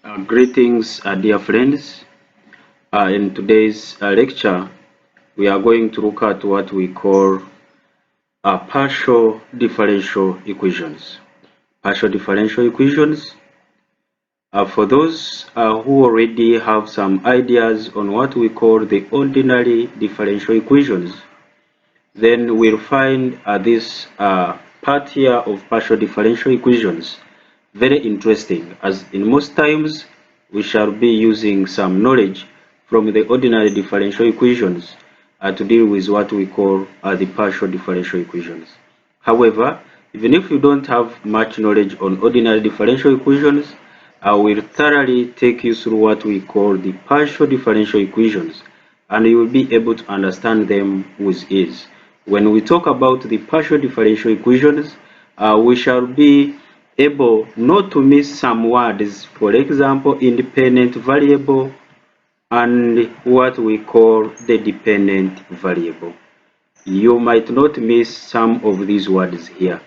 Greetings, dear friends. In today's lecture, we are going to look at what we call partial differential equations. Partial differential equations, for those who already have some ideas on what we call the ordinary differential equations, then we'll find this part here of partial differential equations very interesting, as in most times we shall be using some knowledge from the ordinary differential equations to deal with what we call the partial differential equations. However, even if you don't have much knowledge on ordinary differential equations, I will thoroughly take you through what we call the partial differential equations, and you will be able to understand them with ease. When we talk about the partial differential equations, we shall be able not to miss some words, for example, independent variable and what we call the dependent variable. You might not miss some of these words here.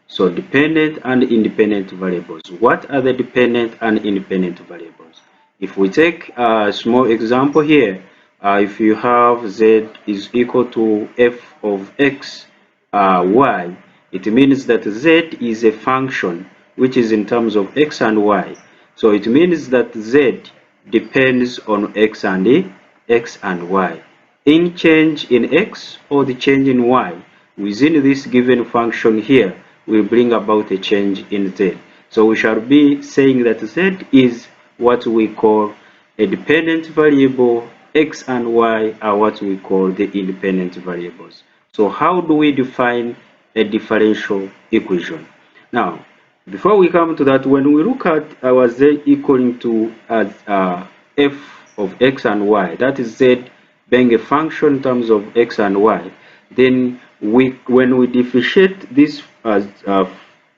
So dependent and independent variables. What are the dependent and independent variables? If we take a small example here, if you have z is equal to f of x, y, it means that z is a function which is in terms of x and y. So it means that z depends on x and y. Any change in x or the change in y within this given function here will bring about a change in z. So we shall be saying that z is what we call a dependent variable, x and y are what we call the independent variables. So how do we define a differential equation? Now, before we come to that, when we look at our z equaling to f of x and y, that is z being a function in terms of x and y, then when we differentiate this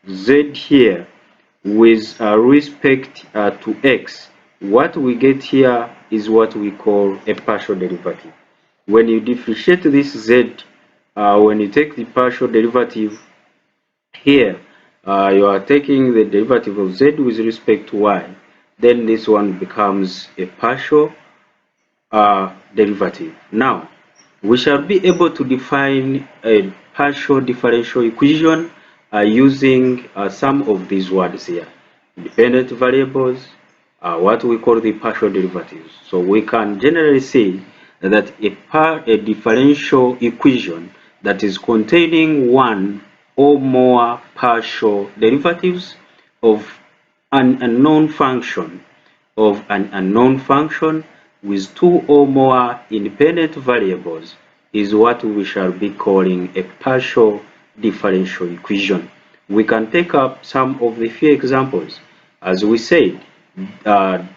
z here with respect to x, what we get here is what we call a partial derivative. When you differentiate this z, when you take the partial derivative here, you are taking the derivative of z with respect to y, then this one becomes a partial derivative. Now, we shall be able to define a partial differential equation using some of these words here. Dependent variables, what we call the partial derivatives. So we can generally say that a differential equation that is containing one or more partial derivatives of an unknown function with two or more independent variables is what we shall be calling a partial differential equation. We can take up some of the few examples. As we said, del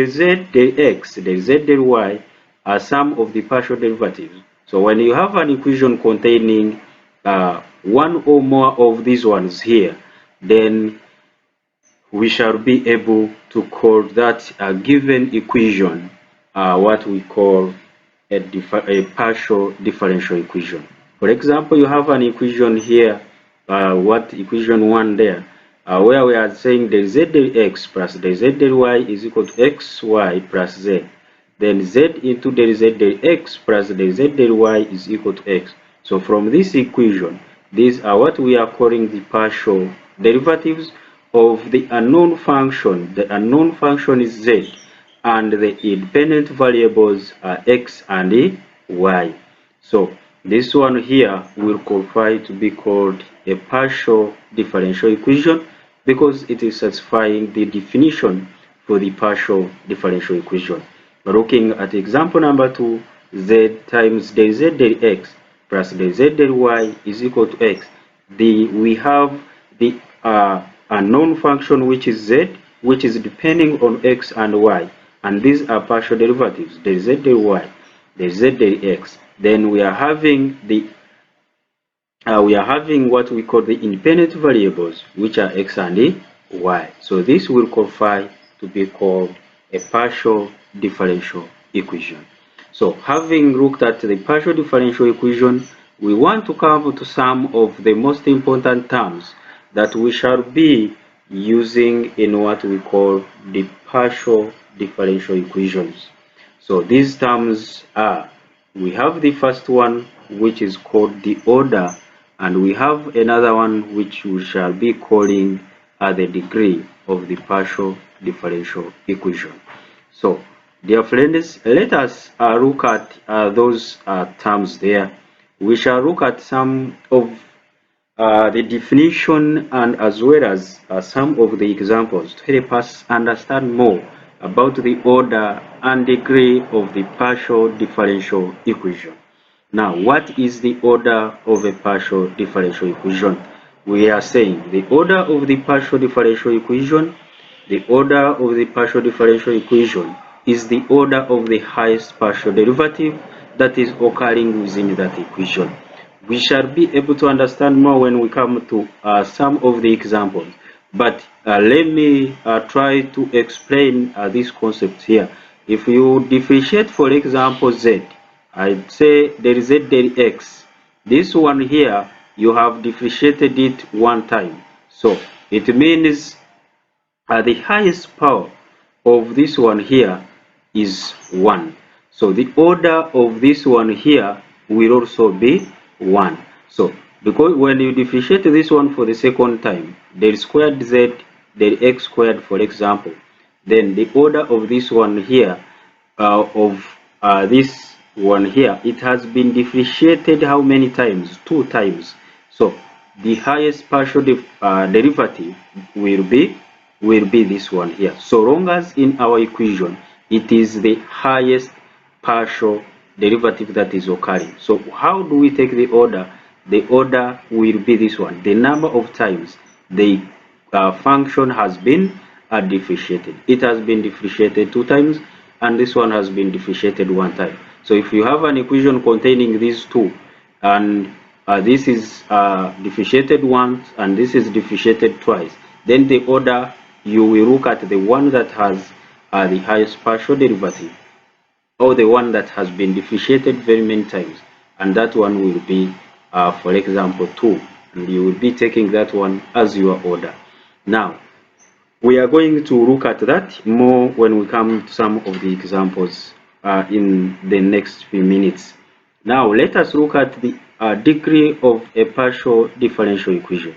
z, del x, del z, del y are some of the partial derivatives. So when you have an equation containing one or more of these ones here, then we shall be able to call that a given equation what we call a partial differential equation. For example, you have an equation here, what equation 1 there, where we are saying del z del x plus del z del y is equal to xy plus z. Then z into del z del x plus del z del y is equal to x. So from this equation, these are what we are calling the partial derivatives of the unknown function. The unknown function is z, and the independent variables are x and y. So this one here will qualify to be called a partial differential equation because it is satisfying the definition for the partial differential equation. Looking at example number 2, z times del z del x plus del z del y is equal to x. We have the unknown function which is z, which is depending on x and y, and these are partial derivatives, del z del y, del z del x. Then we are having what we call the independent variables, which are x and y. So this will qualify to be called a partial differential equation. So having looked at the partial differential equation, we want to come to some of the most important terms that we shall be using in what we call the partial differential equations. So these terms are, we have the first one which is called the order, and we have another one which we shall be calling the degree of the partial differential equation. So dear friends, let us look at those terms there. We shall look at some of the definition and as well as some of the examples to help us understand more about the order and degree of the partial differential equation. Now, what is the order of a partial differential equation? We are saying the order of the partial differential equation, the order of the partial differential equation is the order of the highest partial derivative that is occurring within that equation. We shall be able to understand more when we come to some of the examples. But let me try to explain this concept here. If you differentiate, for example, z, I'd say there is z del x. This one here, you have differentiated it one time. So it means the highest power of this one here is 1. So the order of this one here will also be 1. So because when you differentiate this one for the second time, del squared z, del x squared, for example, then the order of this one here, this one here, it has been differentiated how many times? 2 times. So the highest partial derivative will be this one here. So long as in our equation it is the highest partial derivative that is occurring. So how do we take the order? The order will be this one, the number of times the function has been differentiated. It has been differentiated 2 times, and this one has been differentiated 1 time. So if you have an equation containing these two, and this is differentiated once and this is differentiated twice, then the order, you will look at the one that has the highest partial derivative, or the one that has been differentiated very many times, and that one will be for example 2, and you will be taking that one as your order. Now we are going to look at that more when we come to some of the examples in the next few minutes. Now let us look at the degree of a partial differential equation.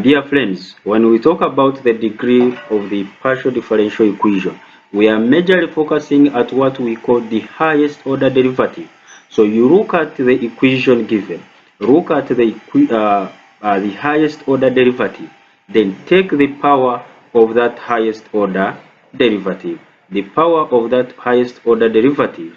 Dear friends, when we talk about the degree of the partial differential equation, we are majorly focusing at what we call the highest order derivative. So you look at the equation given, look at the highest order derivative, then take the power of that highest order derivative. The power of that highest order derivative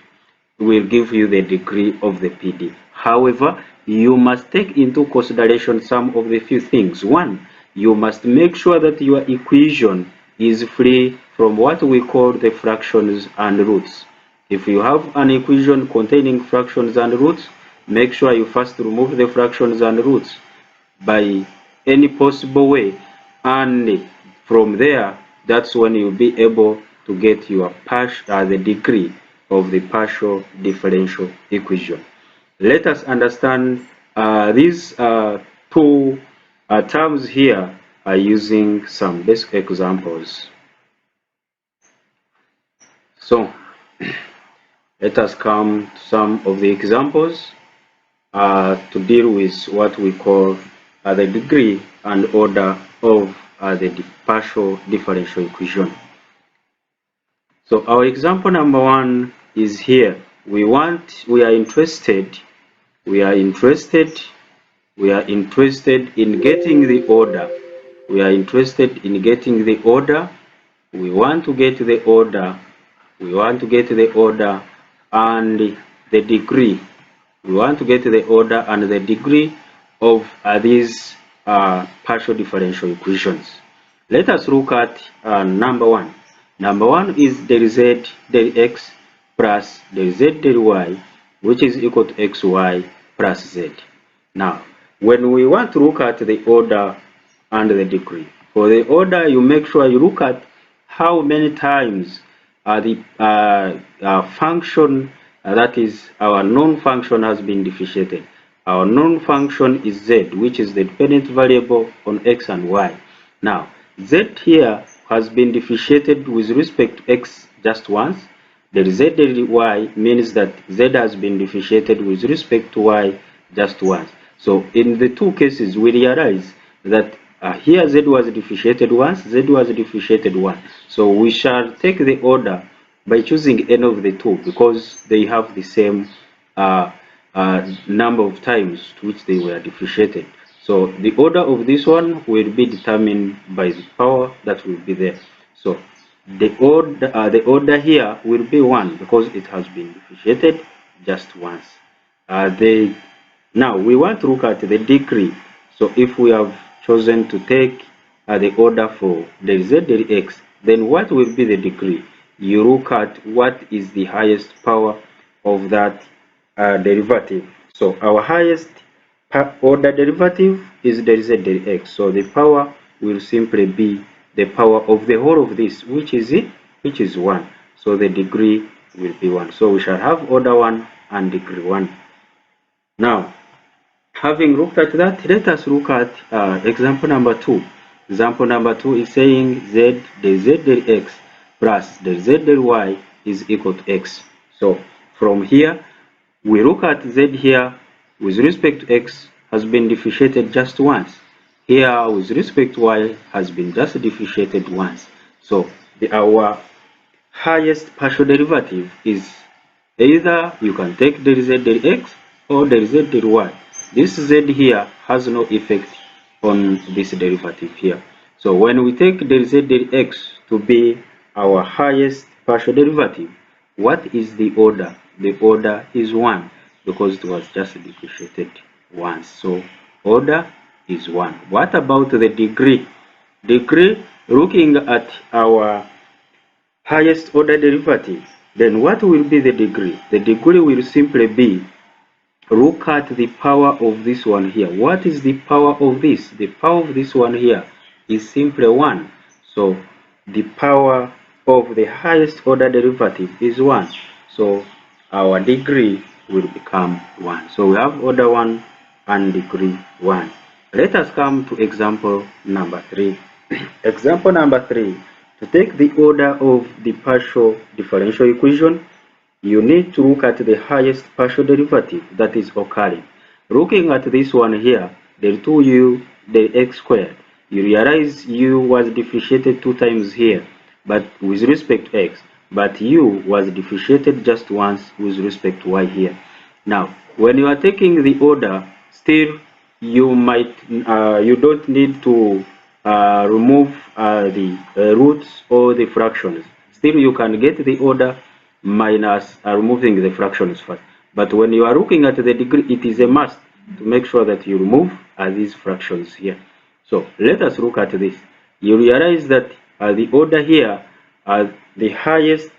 will give you the degree of the PD. However, you must take into consideration some of the few things. One, you must make sure that your equation is free from what we call the fractions and roots. If you have an equation containing fractions and roots, make sure you first remove the fractions and roots by any possible way, and from there, that's when you'll be able to get your the degree of the partial differential equation. Let us understand these two terms here are using some basic examples. So let us come to some of the examples to deal with what we call the degree and order of the partial differential equation. So our example number 1 is here. We are interested in getting the order. We are interested in getting the order. We want to get the order. We want to get the order and the degree. We want to get the order and the degree of these partial differential equations. Let us look at number 1. Number 1 is del z del x plus del z del y, which is equal to xy plus z. Now, when we want to look at the order and the degree, for the order, you make sure you look at how many times the function, that is our known function, has been differentiated. Our known function is z, which is the dependent variable on x and y. Now, Z here has been differentiated with respect to x just once. Del z del y means that z has been differentiated with respect to y just once. So in the two cases, we realize that here z was differentiated once, z was differentiated once. So we shall take the order by choosing any of the two because they have the same number of times to which they were differentiated. So the order of this one will be determined by the power that will be there. So the order here will be 1 because it has been differentiated just once. Now we want to look at the degree. So if we have chosen to take the order for del z del x, then what will be the degree? You look at what is the highest power of that derivative. So our highest order derivative is del z del x. So the power will simply be the power of the whole of this, which is 1. So the degree will be 1. So we shall have order 1 and degree 1. Now, having looked at that, let us look at example number 2. Example number 2 is saying z del z del x plus del z del y is equal to x. So from here, we look at z here with respect to x has been differentiated just once. Here with respect to y has been just differentiated once. So our highest partial derivative is either you can take del z del x or del z del y. This z here has no effect on this derivative here. So when we take del z del x to be our highest partial derivative, what is the order? The order is 1 because it was just differentiated once. So order is 1. What about the degree? Degree, looking at our highest order derivative, then what will be the degree? The degree will simply be, look at the power of this one here. What is the power of this? The power of this one here is simply 1. So the power of the highest order derivative is 1. So our degree will become 1. So we have order 1 and degree 1. Let us come to example number 3. Example number 3. To take the order of the partial differential equation, you need to look at the highest partial derivative that is occurring. Looking at this one here, del 2u del x squared, you realize u was differentiated 2 times here, but with respect to x, but u was differentiated just once with respect to y here. Now, when you are taking the order, still you don't need to remove the roots or the fractions. Still, you can get the order minus removing the fractions first. But when you are looking at the degree, it is a must to make sure that you remove these fractions here. So let us look at this. You realize that the order here, the highest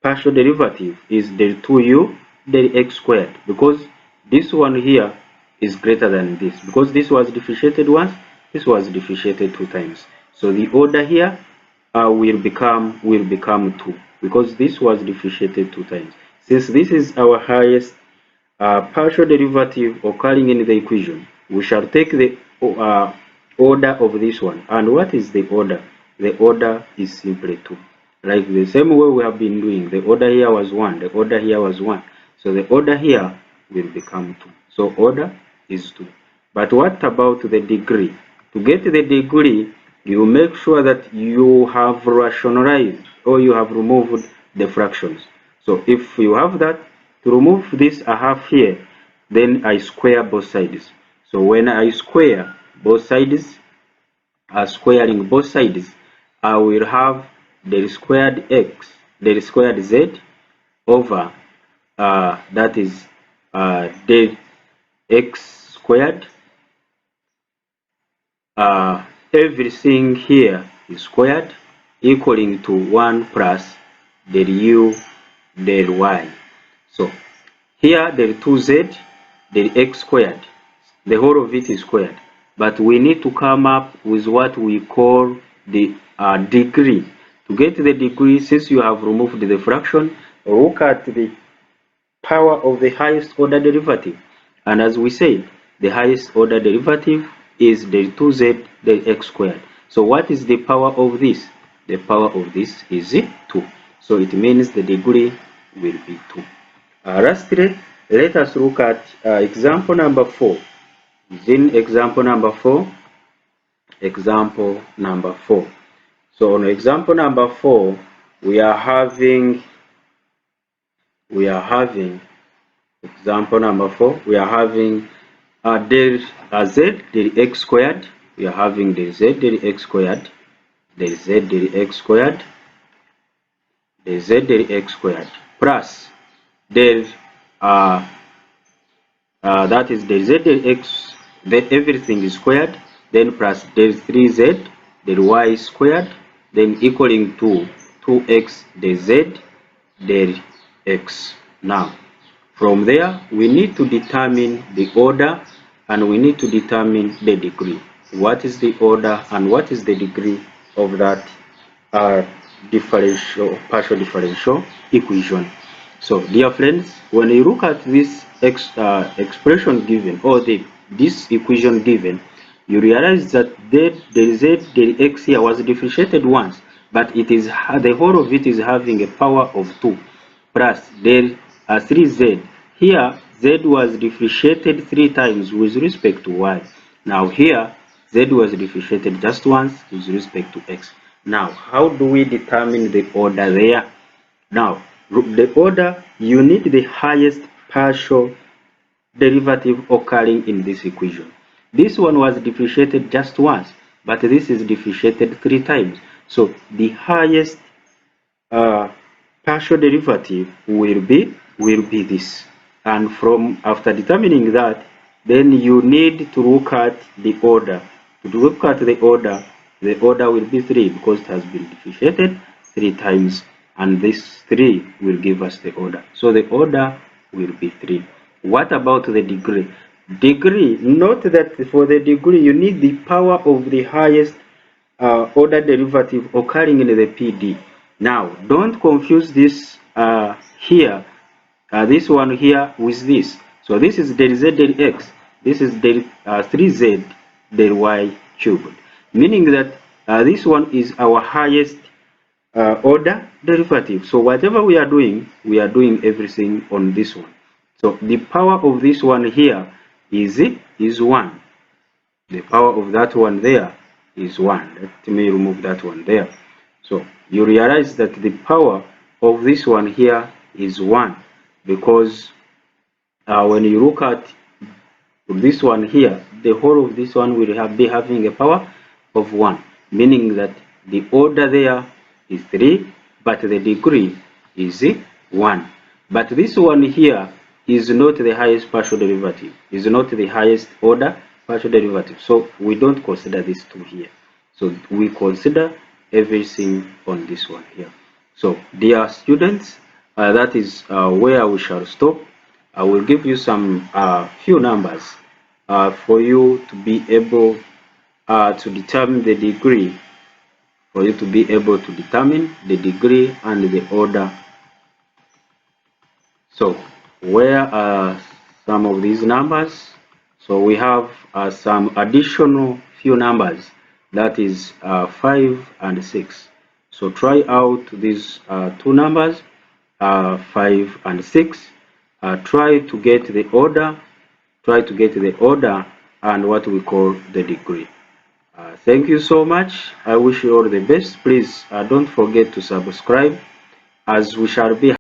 partial derivative is del 2u del x squared, because this one here is greater than this, because this was differentiated once, this was differentiated 2 times. So the order here will become 2, because this was differentiated 2 times. Since this is our highest partial derivative occurring in the equation, we shall take the order of this one. And what is the order? The order is simply 2. Like the same way we have been doing, the order here was 1, the order here was 1. So the order here will become 2. So order is 2. But what about the degree? To get the degree, you make sure that you have rationalized or you have removed the fractions. So if you have that, to remove this I have here, then I square both sides. So when I square both sides, squaring both sides, I will have del squared x, del squared z over that is del x squared. Everything here is squared, equaling to 1 plus del u del y. So here del 2z del x squared, the whole of it is squared. But we need to come up with what we call the degree. To get the degree, since you have removed the fraction, look at the power of the highest order derivative. And as we said, the highest order derivative is del 2z del x squared. So what is the power of this? The power of this is 2. So it means the degree will be 2. Lastly, let us look at example number 4. In example number 4, So on example number 4, we are having example number 4. We are having del z del x squared. We are having del z del x squared, del z del x squared, del z del x squared plus del that is del z del x, then everything is squared, then plus del 3z del y squared, then equaling to 2x del z del x. Now from there we need to determine the order and we need to determine the degree. What is the order and what is the degree of that partial differential equation? So dear friends, when you look at this expression given, or this equation given, you realize that del z del x here was differentiated once, but it is the whole of it is having a power of 2 plus del 3z. Here z was differentiated 3 times with respect to y. Now here z was differentiated just once with respect to x. Now how do we determine the order there? Now the order, you need the highest partial derivative occurring in this equation. This one was differentiated just once, but this is differentiated 3 times. So the highest partial derivative will be this. And from after determining that, then you need to look at the order. To look at the order will be 3 because it has been differentiated 3 times, and this 3 will give us the order. So the order will be 3. What about the degree? Note that for the degree you need the power of the highest order derivative occurring in the PD. Now don't confuse this here, this one here with this. So this is del z del x, this is del 3z del y cubed, meaning that this one is our highest order derivative. So whatever we are doing everything on this one. So the power of this one here is 1. The power of that one there is 1. Let me remove that one there. So you realize that the power of this one here is 1, because when you look at this one here, the whole of this one will be having a power of 1, meaning that the order there is 3, but the degree is 1. But this one here is not the highest partial derivative, is not the highest order partial derivative. So we don't consider these two here. So we consider everything on this one here. So dear students, that is where we shall stop. I will give you some few numbers for you to be able to determine the degree, and the order. So where are some of these numbers? So we have some additional few numbers, that is 5 and 6. So try out these two numbers, 5 and 6. Try to get the order, and what we call the degree. Thank you so much. I wish you all the best. Please don't forget to subscribe, as we shall be